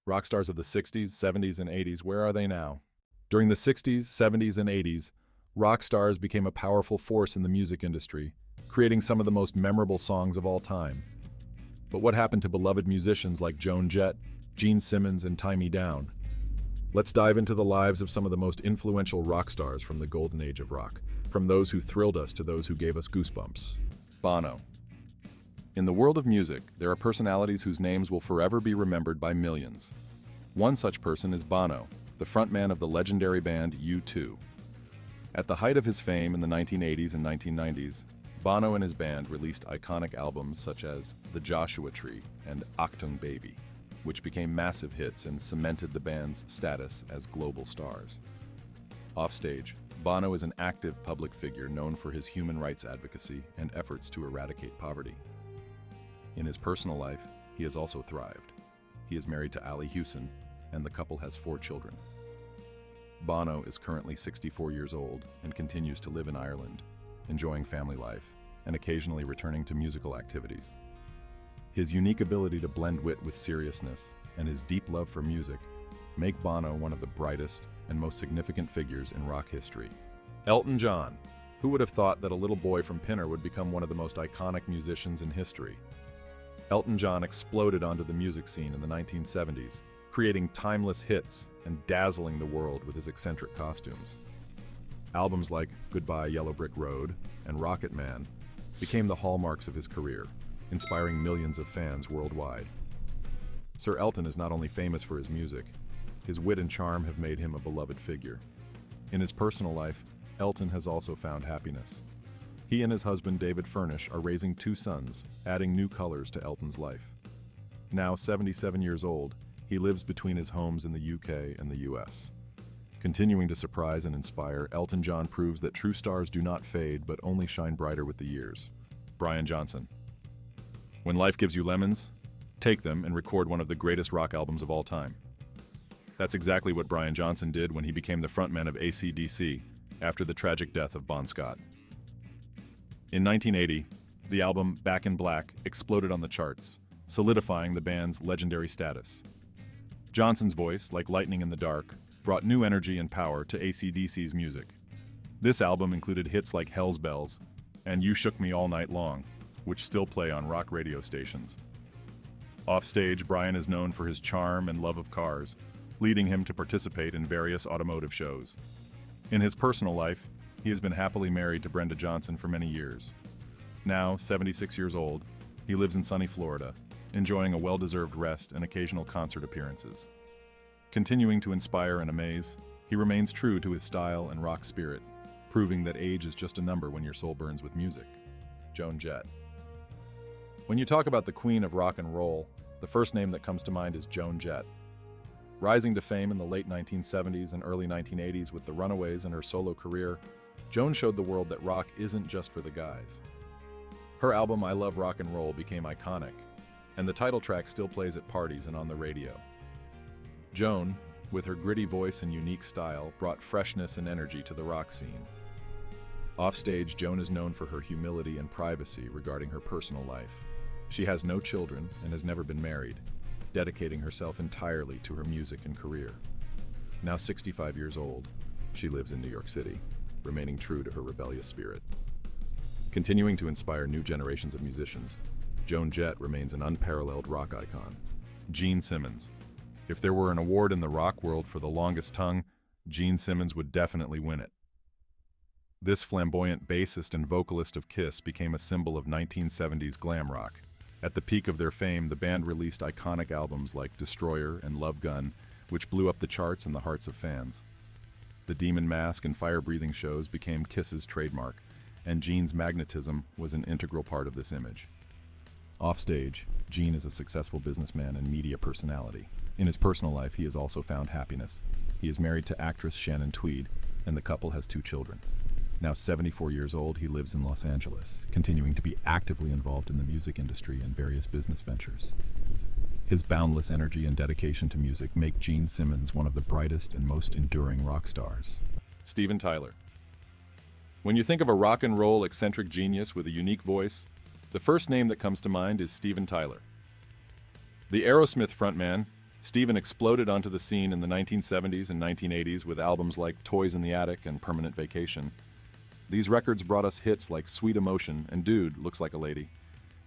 Rock stars of the 60s, 70s, and 80s, where are they now? During the 60s, 70s, and 80s, rock stars became a powerful force in the music industry, creating some of the most memorable songs of all time. But what happened to beloved musicians like Joan Jett, Gene Simmons, and Taime Downe? Let's dive into the lives of some of the most influential rock stars from the golden age of rock, from those who thrilled us to those who gave us goosebumps. Bono. In the world of music, there are personalities whose names will forever be remembered by millions. One such person is Bono, the frontman of the legendary band U2. At the height of his fame in the 1980s and 1990s, Bono and his band released iconic albums such as The Joshua Tree and Achtung Baby, which became massive hits and cemented the band's status as global stars. Offstage, Bono is an active public figure known for his human rights advocacy and efforts to eradicate poverty. In his personal life, he has also thrived. He is married to Ali Hewson, and the couple has 4 children. Bono is currently 64 years old and continues to live in Ireland, enjoying family life and occasionally returning to musical activities. His unique ability to blend wit with seriousness and his deep love for music make Bono one of the brightest and most significant figures in rock history. Elton John. Who would have thought that a little boy from Pinner would become one of the most iconic musicians in history? Elton John exploded onto the music scene in the 1970s, creating timeless hits and dazzling the world with his eccentric costumes. Albums like Goodbye Yellow Brick Road and Rocket Man became the hallmarks of his career, inspiring millions of fans worldwide. Sir Elton is not only famous for his music, his wit and charm have made him a beloved figure. In his personal life, Elton has also found happiness. He and his husband David Furnish are raising 2 sons, adding new colors to Elton's life. Now 77 years old, he lives between his homes in the UK and the US. Continuing to surprise and inspire, Elton John proves that true stars do not fade but only shine brighter with the years. Brian Johnson. When life gives you lemons, take them and record one of the greatest rock albums of all time. That's exactly what Brian Johnson did when he became the frontman of AC/DC after the tragic death of Bon Scott. In 1980, the album Back in Black exploded on the charts, solidifying the band's legendary status. Johnson's voice, like lightning in the dark, brought new energy and power to AC/DC's music. This album included hits like Hell's Bells and You Shook Me All Night Long, which still play on rock radio stations. Offstage, Brian is known for his charm and love of cars, leading him to participate in various automotive shows. In his personal life, he has been happily married to Brenda Johnson for many years. Now, 76 years old, he lives in sunny Florida, enjoying a well-deserved rest and occasional concert appearances. Continuing to inspire and amaze, he remains true to his style and rock spirit, proving that age is just a number when your soul burns with music. Joan Jett. When you talk about the queen of rock and roll, the first name that comes to mind is Joan Jett. Rising to fame in the late 1970s and early 1980s with the Runaways and her solo career, Joan showed the world that rock isn't just for the guys. Her album I Love Rock and Roll became iconic, and the title track still plays at parties and on the radio. Joan, with her gritty voice and unique style, brought freshness and energy to the rock scene. Offstage, Joan is known for her humility and privacy regarding her personal life. She has no children and has never been married, dedicating herself entirely to her music and career. Now 65 years old, she lives in New York City, remaining true to her rebellious spirit. Continuing to inspire new generations of musicians, Joan Jett remains an unparalleled rock icon. Gene Simmons. If there were an award in the rock world for the longest tongue, Gene Simmons would definitely win it. This flamboyant bassist and vocalist of Kiss became a symbol of 1970s glam rock. At the peak of their fame, the band released iconic albums like Destroyer and Love Gun, which blew up the charts and the hearts of fans. The Demon Mask and fire-breathing shows became Kiss's trademark, and Gene's magnetism was an integral part of this image. Offstage, Gene is a successful businessman and media personality. In his personal life, he has also found happiness. He is married to actress Shannon Tweed, and the couple has 2 children. Now 74 years old, he lives in Los Angeles, continuing to be actively involved in the music industry and various business ventures. His boundless energy and dedication to music make Gene Simmons one of the brightest and most enduring rock stars. Steven Tyler. When you think of a rock and roll eccentric genius with a unique voice, the first name that comes to mind is Steven Tyler. The Aerosmith frontman Stephen exploded onto the scene in the 1970s and 1980s with albums like Toys in the Attic and Permanent Vacation. These records brought us hits like Sweet Emotion and Dude, Looks Like a Lady,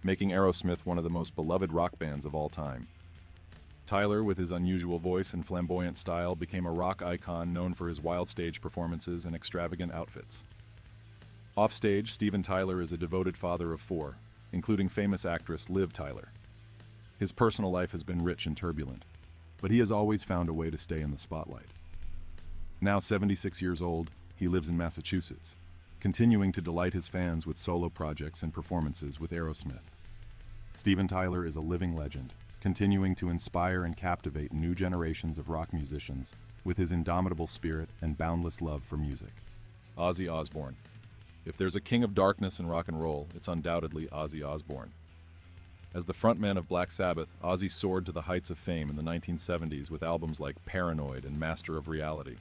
making Aerosmith one of the most beloved rock bands of all time. Tyler, with his unusual voice and flamboyant style, became a rock icon known for his wild stage performances and extravagant outfits. Offstage, Steven Tyler is a devoted father of 4, including famous actress Liv Tyler. His personal life has been rich and turbulent, but he has always found a way to stay in the spotlight. Now 76 years old, he lives in Massachusetts, continuing to delight his fans with solo projects and performances with Aerosmith. Steven Tyler is a living legend, continuing to inspire and captivate new generations of rock musicians with his indomitable spirit and boundless love for music. Ozzy Osbourne. If there's a king of darkness in rock and roll, it's undoubtedly Ozzy Osbourne. As the frontman of Black Sabbath, Ozzy soared to the heights of fame in the 1970s with albums like Paranoid and Master of Reality.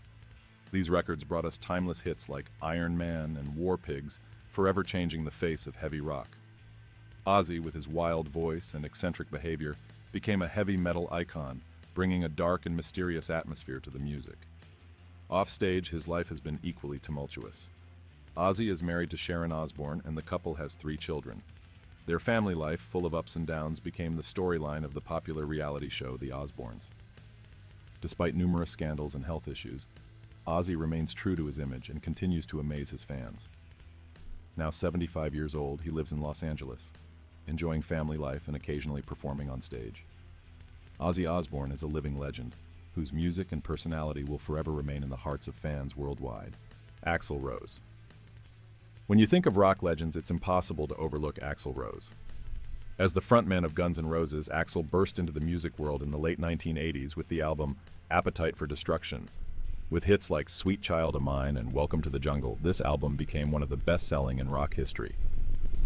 These records brought us timeless hits like Iron Man and War Pigs, forever changing the face of heavy rock. Ozzy, with his wild voice and eccentric behavior, became a heavy metal icon, bringing a dark and mysterious atmosphere to the music. Offstage, his life has been equally tumultuous. Ozzy is married to Sharon Osbourne, and the couple has 3 children. Their family life, full of ups and downs, became the storyline of the popular reality show The Osbournes. Despite numerous scandals and health issues, Ozzy remains true to his image and continues to amaze his fans. Now 75 years old, he lives in Los Angeles, enjoying family life and occasionally performing on stage. Ozzy Osbourne is a living legend, whose music and personality will forever remain in the hearts of fans worldwide. Axl Rose. When you think of rock legends, it's impossible to overlook Axl Rose. As the frontman of Guns N' Roses, Axl burst into the music world in the late 1980s with the album Appetite for Destruction. With hits like Sweet Child of Mine and Welcome to the Jungle, this album became one of the best-selling in rock history.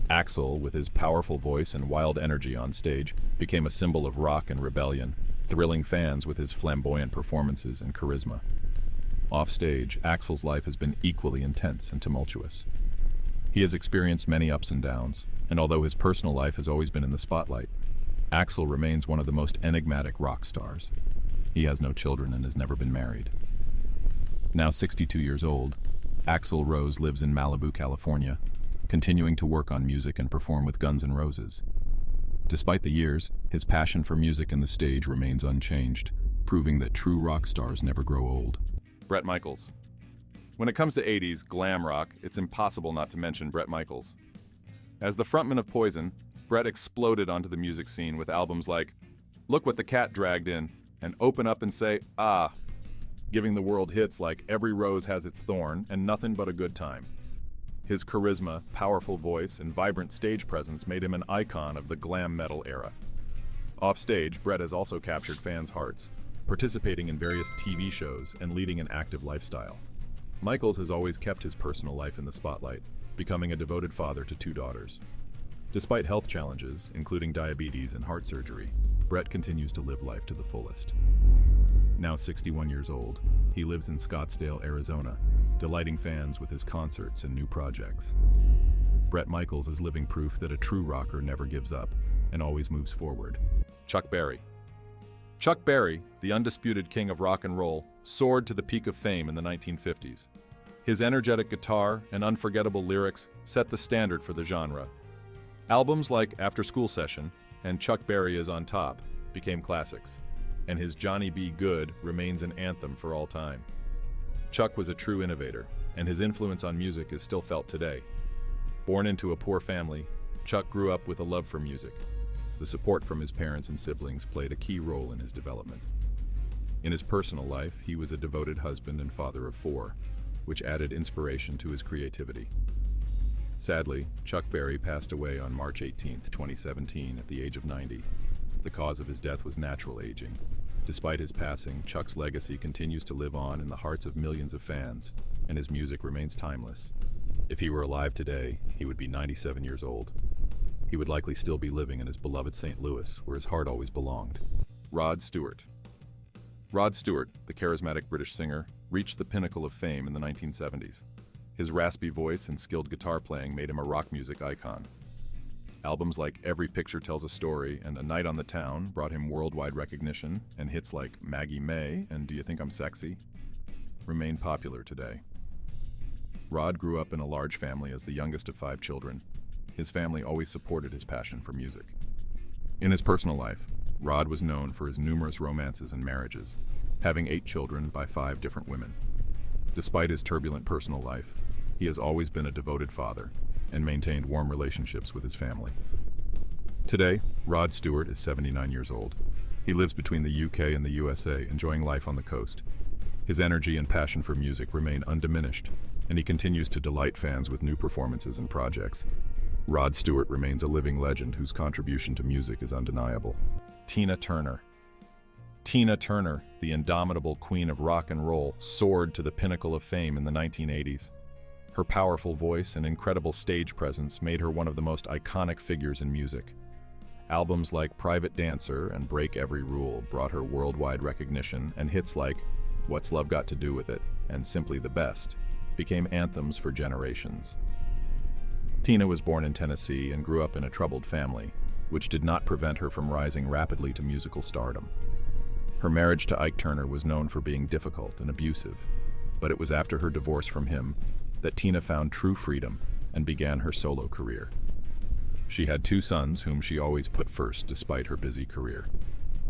Axl, with his powerful voice and wild energy on stage, became a symbol of rock and rebellion, thrilling fans with his flamboyant performances and charisma. Offstage, Axl's life has been equally intense and tumultuous. He has experienced many ups and downs, and although his personal life has always been in the spotlight, Axl remains one of the most enigmatic rock stars. He has no children and has never been married. Now 62 years old, Axl Rose lives in Malibu, California, continuing to work on music and perform with Guns N' Roses. Despite the years, his passion for music and the stage remains unchanged, proving that true rock stars never grow old. Bret Michaels. When it comes to 80s glam rock, it's impossible not to mention Bret Michaels. As the frontman of Poison, Bret exploded onto the music scene with albums like Look What the Cat Dragged In and Open Up and Say, Ah, giving the world hits like Every Rose Has Its Thorn and Nothing But a Good Time. His charisma, powerful voice, and vibrant stage presence made him an icon of the glam metal era. Offstage, Bret has also captured fans' hearts, participating in various TV shows and leading an active lifestyle. Michaels has always kept his personal life in the spotlight, becoming a devoted father to 2 daughters. Despite health challenges, including diabetes and heart surgery, Bret continues to live life to the fullest. Now 61 years old, he lives in Scottsdale, Arizona, delighting fans with his concerts and new projects. Bret Michaels is living proof that a true rocker never gives up and always moves forward. Chuck Berry. Chuck Berry, the undisputed king of rock and roll, soared to the peak of fame in the 1950s. His energetic guitar and unforgettable lyrics set the standard for the genre. Albums like After School Session and Chuck Berry Is on Top became classics, and his Johnny B. Good remains an anthem for all time. Chuck was a true innovator, and his influence on music is still felt today. Born into a poor family, Chuck grew up with a love for music. The support from his parents and siblings played a key role in his development. In his personal life, he was a devoted husband and father of 4, which added inspiration to his creativity. Sadly, Chuck Berry passed away on March 18, 2017, at the age of 90. The cause of his death was natural aging. Despite his passing, Chuck's legacy continues to live on in the hearts of millions of fans, and his music remains timeless. If he were alive today, he would be 97 years old. He would likely still be living in his beloved St. Louis, where his heart always belonged. Rod Stewart. Rod Stewart, the charismatic British singer, reached the pinnacle of fame in the 1970s. His raspy voice and skilled guitar playing made him a rock music icon. Albums like Every Picture Tells a Story and A Night on the Town brought him worldwide recognition, and hits like Maggie May and Do You Think I'm Sexy remain popular today. Rod grew up in a large family as the youngest of 5 children. His family always supported his passion for music. In his personal life, Rod was known for his numerous romances and marriages, having 8 children by 5 different women. Despite his turbulent personal life, he has always been a devoted father and maintained warm relationships with his family. Today, Rod Stewart is 79 years old. He lives between the UK and the USA, enjoying life on the coast. His energy and passion for music remain undiminished, and he continues to delight fans with new performances and projects. Rod Stewart remains a living legend whose contribution to music is undeniable. Tina Turner. Tina Turner, the indomitable queen of rock and roll, soared to the pinnacle of fame in the 1980s. Her powerful voice and incredible stage presence made her one of the most iconic figures in music. Albums like Private Dancer and Break Every Rule brought her worldwide recognition, and hits like What's Love Got to Do with It and Simply the Best became anthems for generations. Tina was born in Tennessee and grew up in a troubled family, which did not prevent her from rising rapidly to musical stardom. Her marriage to Ike Turner was known for being difficult and abusive, but it was after her divorce from him that Tina found true freedom and began her solo career. She had 2 sons whom she always put first despite her busy career.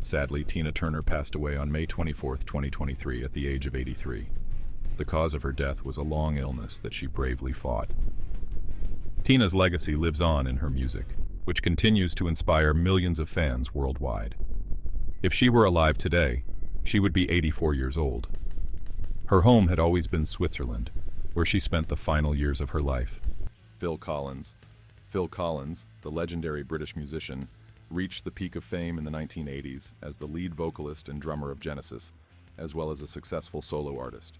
Sadly, Tina Turner passed away on May 24, 2023 at the age of 83. The cause of her death was a long illness that she bravely fought. Tina's legacy lives on in her music, which continues to inspire millions of fans worldwide. If she were alive today, she would be 84 years old. Her home had always been Switzerland, where she spent the final years of her life. Phill Collins. Phill Collins, the legendary British musician, reached the peak of fame in the 1980s as the lead vocalist and drummer of Genesis, as well as a successful solo artist.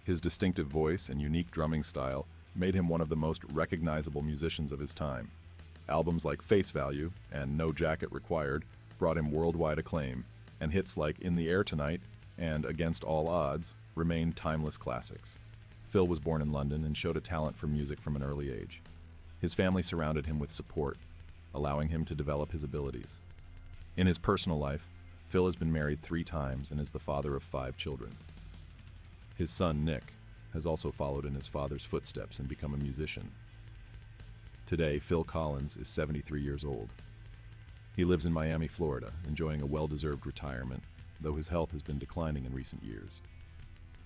His distinctive voice and unique drumming style made him one of the most recognizable musicians of his time. Albums like Face Value and No Jacket Required brought him worldwide acclaim, and hits like In the Air Tonight and Against All Odds remain timeless classics. Phill was born in London and showed a talent for music from an early age. His family surrounded him with support, allowing him to develop his abilities. In his personal life, Phill has been married 3 times and is the father of 5 children. His son, Nick, has also followed in his father's footsteps and become a musician. Today, Phill Collins is 73 years old. He lives in Miami, Florida, enjoying a well-deserved retirement, though his health has been declining in recent years.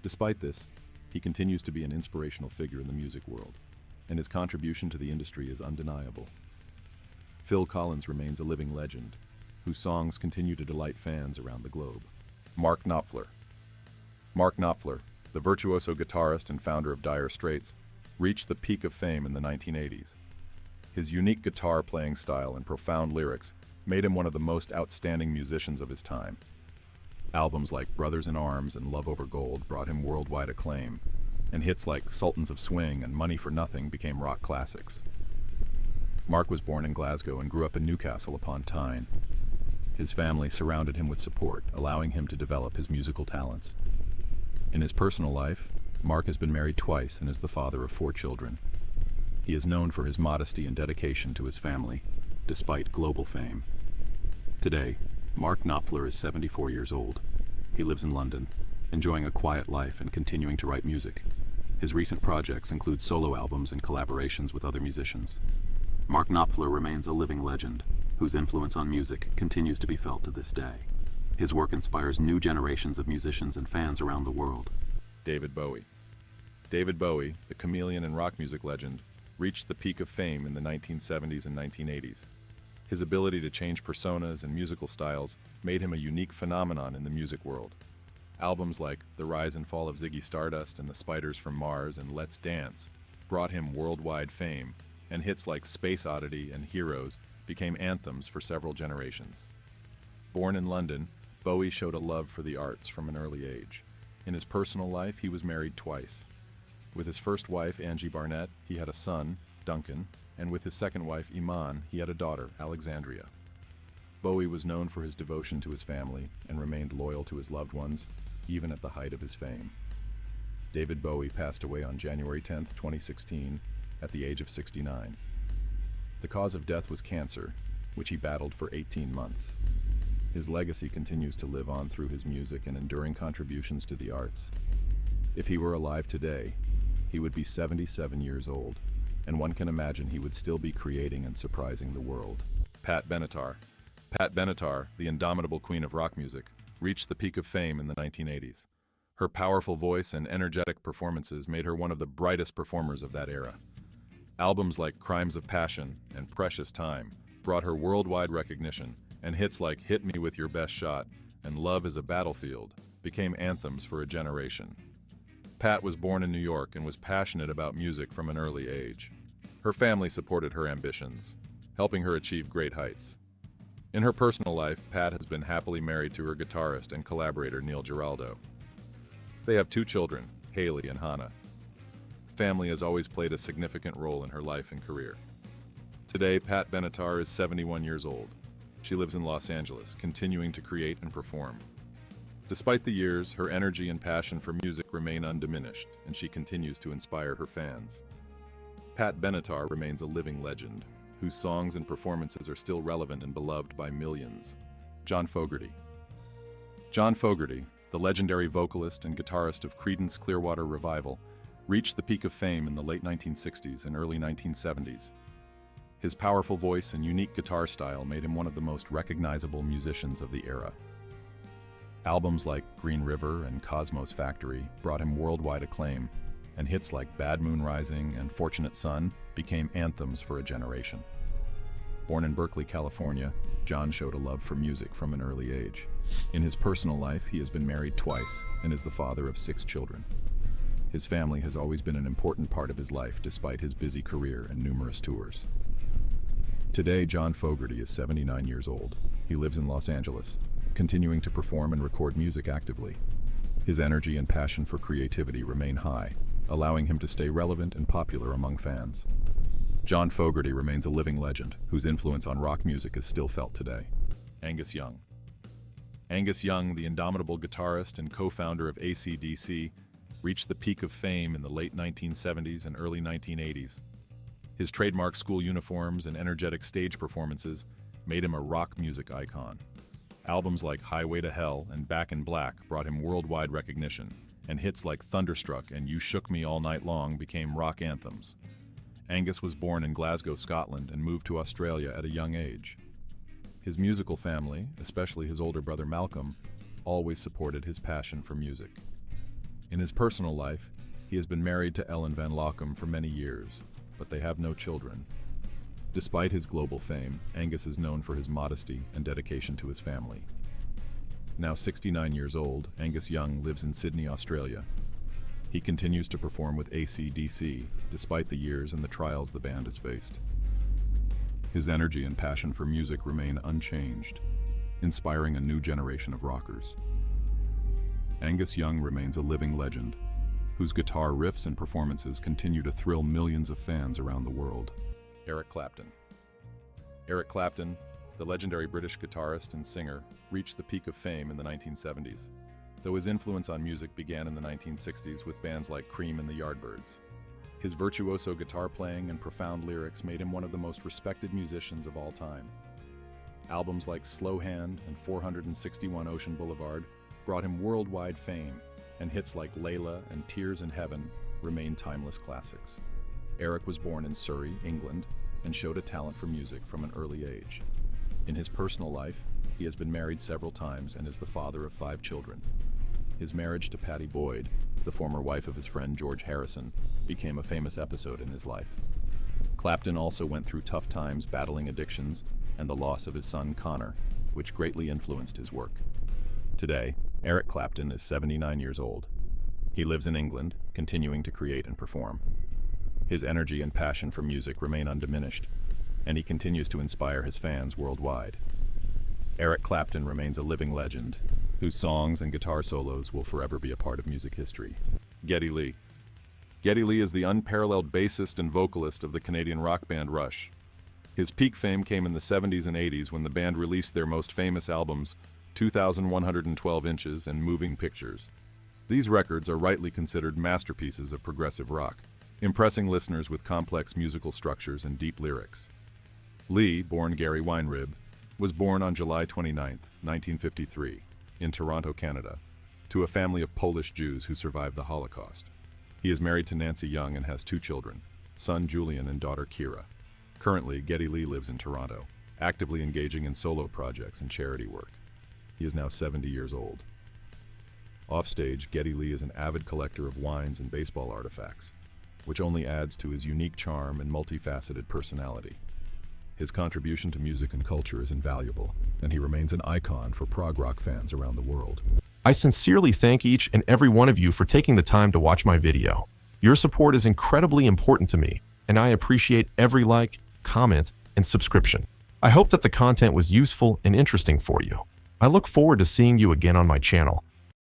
Despite this, he continues to be an inspirational figure in the music world, and his contribution to the industry is undeniable. Phill Collins remains a living legend, whose songs continue to delight fans around the globe. Mark Knopfler. Mark Knopfler, the virtuoso guitarist and founder of Dire Straits, reached the peak of fame in the 1980s. His unique guitar-playing style and profound lyrics made him one of the most outstanding musicians of his time. Albums like Brothers in Arms and Love Over Gold brought him worldwide acclaim, and hits like Sultans of Swing and Money for Nothing became rock classics. Mark was born in Glasgow and grew up in Newcastle upon Tyne. His family surrounded him with support, allowing him to develop his musical talents. In his personal life, Mark has been married twice and is the father of 4 children. He is known for his modesty and dedication to his family, despite global fame. Today, Mark Knopfler is 74 years old. He lives in London, enjoying a quiet life and continuing to write music. His recent projects include solo albums and collaborations with other musicians. Mark Knopfler remains a living legend, whose influence on music continues to be felt to this day. His work inspires new generations of musicians and fans around the world. David Bowie. David Bowie, the chameleon and rock music legend, reached the peak of fame in the 1970s and 1980s. His ability to change personas and musical styles made him a unique phenomenon in the music world. Albums like The Rise and Fall of Ziggy Stardust and The Spiders from Mars and Let's Dance brought him worldwide fame, and hits like Space Oddity and Heroes became anthems for several generations. Born in London, Bowie showed a love for the arts from an early age. In his personal life, he was married twice. With his first wife, Angie Barnett, he had a son, Duncan, and with his second wife, Iman, he had a daughter, Alexandria. Bowie was known for his devotion to his family and remained loyal to his loved ones, even at the height of his fame. David Bowie passed away on January 10, 2016, at the age of 69. The cause of death was cancer, which he battled for 18 months. His legacy continues to live on through his music and enduring contributions to the arts. If he were alive today, he would be 77 years old, and one can imagine he would still be creating and surprising the world. Pat Benatar. Pat Benatar, the indomitable queen of rock music, reached the peak of fame in the 1980s. Her powerful voice and energetic performances made her one of the brightest performers of that era. Albums like Crimes of Passion and Precious Time brought her worldwide recognition, and hits like Hit Me With Your Best Shot and Love Is a Battlefield became anthems for a generation. Pat was born in New York and was passionate about music from an early age. Her family supported her ambitions, helping her achieve great heights. In her personal life, Pat has been happily married to her guitarist and collaborator Neil Giraldo. They have 2 children, Haley and Hannah. Family has always played a significant role in her life and career. Today, Pat Benatar is 71 years old. She lives in Los Angeles, continuing to create and perform. Despite the years, her energy and passion for music remain undiminished, and she continues to inspire her fans. Pat Benatar remains a living legend, whose songs and performances are still relevant and beloved by millions. John Fogerty. John Fogerty, the legendary vocalist and guitarist of Creedence Clearwater Revival, reached the peak of fame in the late 1960s and early 1970s. His powerful voice and unique guitar style made him one of the most recognizable musicians of the era. Albums like Green River and Cosmos Factory brought him worldwide acclaim, and hits like Bad Moon Rising and Fortunate Son became anthems for a generation. Born in Berkeley, California, John showed a love for music from an early age. In his personal life, he has been married twice and is the father of 6 children. His family has always been an important part of his life despite his busy career and numerous tours. Today, John Fogerty is 79 years old. He lives in Los Angeles, continuing to perform and record music actively. His energy and passion for creativity remain high, allowing him to stay relevant and popular among fans. John Fogerty remains a living legend, whose influence on rock music is still felt today. Angus Young. Angus Young, the indomitable guitarist and co-founder of AC/DC, reached the peak of fame in the late 1970s and early 1980s. His trademark school uniforms and energetic stage performances made him a rock music icon. Albums like Highway to Hell and Back in Black brought him worldwide recognition, and hits like Thunderstruck and You Shook Me All Night Long became rock anthems. Angus was born in Glasgow, Scotland, and moved to Australia at a young age. His musical family, especially his older brother Malcolm, always supported his passion for music. In his personal life, he has been married to Ellen Van Lockum for many years, but they have no children. Despite his global fame, Angus is known for his modesty and dedication to his family. Now 69 years old, Angus Young lives in Sydney, Australia. He continues to perform with AC/DC, despite the years and the trials the band has faced. His energy and passion for music remain unchanged, inspiring a new generation of rockers. Angus Young remains a living legend, whose guitar riffs and performances continue to thrill millions of fans around the world. Eric Clapton. Eric Clapton, the legendary British guitarist and singer, reached the peak of fame in the 1970s, though his influence on music began in the 1960s with bands like Cream and the Yardbirds. His virtuoso guitar playing and profound lyrics made him one of the most respected musicians of all time. Albums like Slow Hand and 461 Ocean Boulevard brought him worldwide fame, and hits like Layla and Tears in Heaven remain timeless classics. Eric was born in Surrey, England, and showed a talent for music from an early age. In his personal life, he has been married several times and is the father of 5 children. His marriage to Pattie Boyd, the former wife of his friend George Harrison, became a famous episode in his life. Clapton also went through tough times battling addictions and the loss of his son Connor, which greatly influenced his work. Today, Eric Clapton is 79 years old. He lives in England, continuing to create and perform. His energy and passion for music remain undiminished, and he continues to inspire his fans worldwide. Eric Clapton remains a living legend, whose songs and guitar solos will forever be a part of music history. Geddy Lee. Geddy Lee is the unparalleled bassist and vocalist of the Canadian rock band Rush. His peak fame came in the 70s and 80s when the band released their most famous albums, 2,112 Inches and Moving Pictures. These records are rightly considered masterpieces of progressive rock, impressing listeners with complex musical structures and deep lyrics. Lee, born Gary Weinrib, was born on July 29, 1953, in Toronto, Canada, to a family of Polish Jews who survived the Holocaust. He is married to Nancy Young and has 2 children, son Julian and daughter Kira. Currently, Geddy Lee lives in Toronto, actively engaging in solo projects and charity work. He is now 70 years old. Offstage, Geddy Lee is an avid collector of wines and baseball artifacts, which only adds to his unique charm and multifaceted personality. His contribution to music and culture is invaluable, and he remains an icon for prog rock fans around the world. I sincerely thank each and every one of you for taking the time to watch my video. Your support is incredibly important to me, and I appreciate every like, comment, and subscription. I hope that the content was useful and interesting for you. I look forward to seeing you again on my channel.